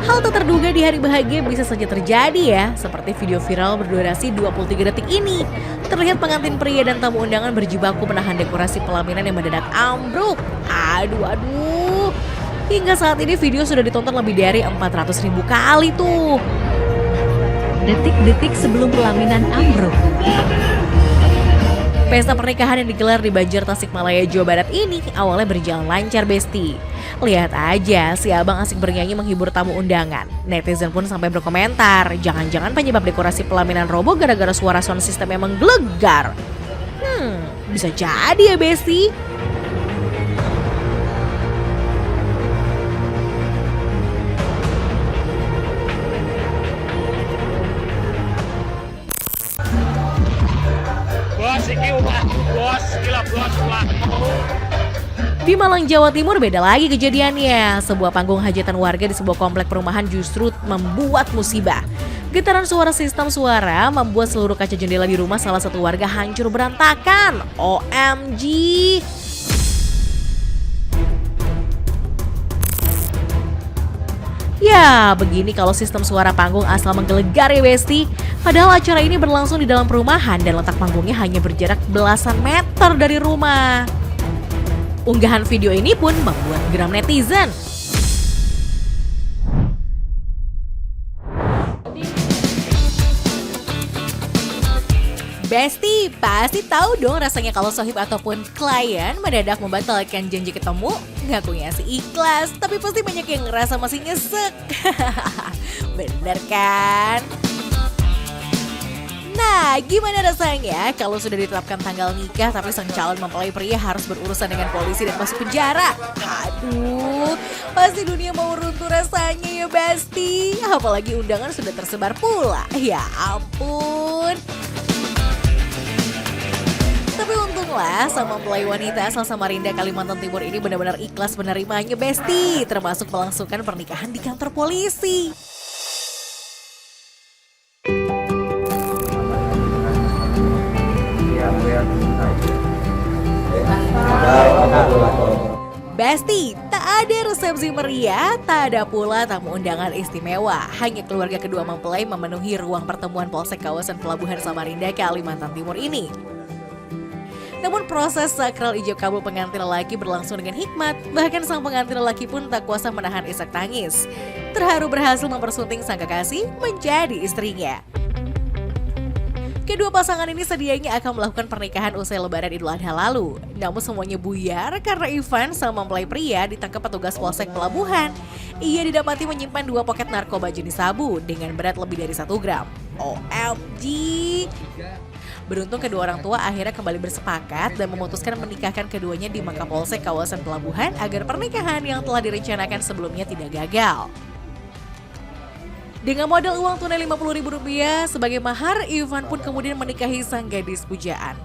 Hal tak terduga di hari bahagia bisa saja terjadi ya, seperti video viral berdurasi 23 detik ini. Terlihat pengantin pria dan tamu undangan berjibaku menahan dekorasi pelaminan yang mendadak ambruk. Aduh. Hingga saat ini video sudah ditonton lebih dari 400.000 kali tuh. Detik-detik sebelum pelaminan ambruk. Pesta pernikahan yang digelar di Banjar Tasikmalaya, Jawa Barat ini awalnya berjalan lancar, Besti. Lihat aja, si abang asik bernyanyi menghibur tamu undangan. Netizen pun sampai berkomentar, jangan-jangan penyebab dekorasi pelaminan roboh gara-gara suara sound system yang menggelegar. Bisa jadi ya, Besti. Di Malang, Jawa Timur beda lagi kejadiannya. Sebuah panggung hajatan warga di sebuah komplek perumahan justru membuat musibah. Getaran suara sistem suara membuat seluruh kaca jendela di rumah salah satu warga hancur berantakan. OMG! Ya, begini kalau sistem suara panggung asal menggelegar ya, Besti. Padahal acara ini berlangsung di dalam perumahan dan letak panggungnya hanya berjarak belasan meter dari rumah. Unggahan video ini pun membuat geram netizen. Besti, pasti tahu dong rasanya kalau sohib ataupun klien mendadak membatalkan janji ketemu. Ngakunya sih ikhlas, tapi pasti banyak yang ngerasa masih nyesek. Bener kan? Nah, gimana rasanya kalau sudah ditetapkan tanggal nikah tapi sang calon mempelai pria harus berurusan dengan polisi dan masuk penjara? Aduh, pasti dunia mau runtuh rasanya ya, Besti. Apalagi undangan sudah tersebar pula. Ya ampun. Tapi untunglah sang mempelai wanita asal Samarinda, Kalimantan Timur ini benar-benar ikhlas menerimanya, Besti. Termasuk melangsungkan pernikahan di kantor polisi. Besti, tak ada resepsi meriah, tak ada pula tamu undangan istimewa. Hanya keluarga kedua mempelai memenuhi ruang pertemuan Polsek kawasan Pelabuhan Samarinda, Kalimantan Timur ini. Namun proses sakral ijab kabul pengantin lelaki berlangsung dengan hikmat. Bahkan sang pengantin lelaki pun tak kuasa menahan isak tangis. Terharu berhasil mempersunting sang kekasih menjadi istrinya. Kedua pasangan ini sedianya akan melakukan pernikahan usai Lebaran Idul Adha lalu. Namun semuanya buyar karena Ivan, sang mempelai pria, ditangkap petugas Polsek Pelabuhan. Ia didapati menyimpan 2 poket narkoba jenis sabu dengan berat lebih dari 1 gram. OMG! Beruntung kedua orang tua akhirnya kembali bersepakat dan memutuskan menikahkan keduanya di Mapolsek kawasan Pelabuhan agar pernikahan yang telah direncanakan sebelumnya tidak gagal. Dengan modal uang tunai Rp50.000 sebagai mahar, Ivan pun kemudian menikahi sang gadis pujaan.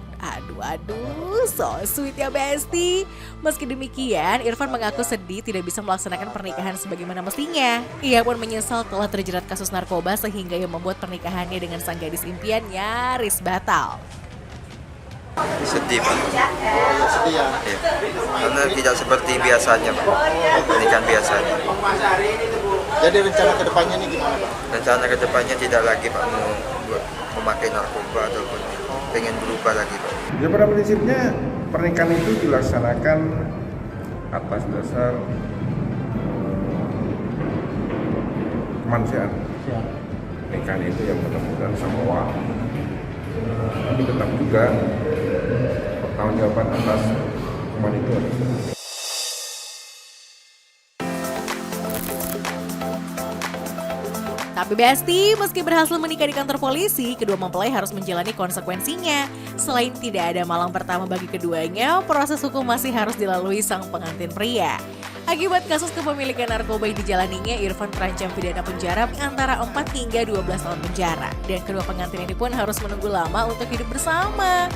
Aduh, so sweet ya, Besti. Meski demikian, Irfan mengaku sedih tidak bisa melaksanakan pernikahan sebagaimana mestinya. Ia pun menyesal telah terjerat kasus narkoba sehingga ia membuat pernikahannya dengan sang gadis impian nyaris batal. Sedih, Pak. Sedih ya? Ya. Karena tidak seperti biasanya, Pak. Pernikahan biasanya. Jadi rencana kedepannya ini gimana, Pak? Rencana kedepannya tidak lagi, Pak, memakai narkoba ataupun pengen berubah lagi, Pak. Ya, pada prinsipnya pernikahan itu dilaksanakan atas dasar kemanusiaan. Pernikahan itu yang mudah-mudahan semua, tapi tetap juga pertanggungjawaban atas hukuman itu. Tapi Besti, meski berhasil menikah di kantor polisi, kedua mempelai harus menjalani konsekuensinya. Selain tidak ada malam pertama bagi keduanya, proses hukum masih harus dilalui sang pengantin pria. Akibat kasus kepemilikan narkoba yang dijalaninya, Irfan terancam pidana penjara antara 4 hingga 12 tahun penjara. Dan kedua pengantin ini pun harus menunggu lama untuk hidup bersama.